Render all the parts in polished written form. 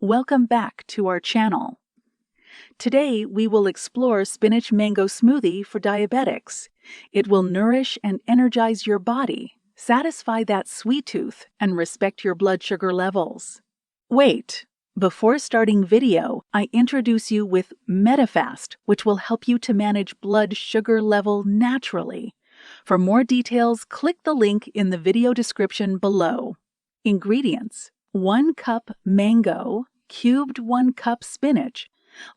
Welcome back to our channel. Today we will explore Spinach Mango Smoothie for diabetics. It will nourish and energize your body, satisfy that sweet tooth, and respect your blood sugar levels. Wait! Before starting video, I introduce you with MetaFast, which will help you to manage blood sugar level naturally. For more details, click the link in the video description below. Ingredients: 1 cup mango, cubed 1 cup spinach,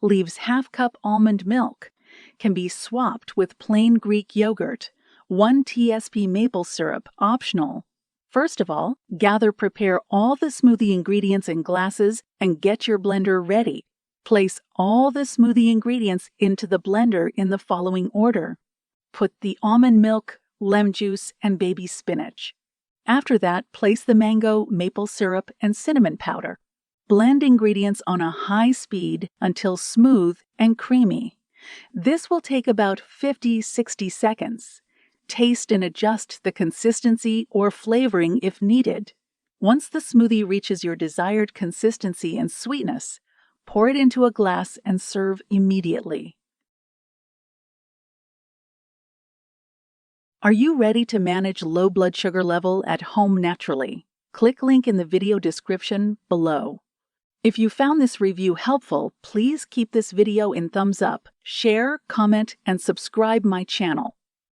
leaves half cup almond milk, can be swapped with plain Greek yogurt, 1 TSP maple syrup, optional. First of all, prepare all the smoothie ingredients in glasses and get your blender ready. Place all the smoothie ingredients into the blender in the following order. Put the almond milk, lemon juice, and baby spinach. After that, place the mango, maple syrup, and cinnamon powder. Blend ingredients on a high speed until smooth and creamy. This will take about 50-60 seconds. Taste and adjust the consistency or flavoring if needed. Once the smoothie reaches your desired consistency and sweetness, pour it into a glass and serve immediately. Are you ready to manage low blood sugar level at home naturally? Click link in the video description below. If you found this review helpful, please keep this video in thumbs up, share, comment, and subscribe my channel.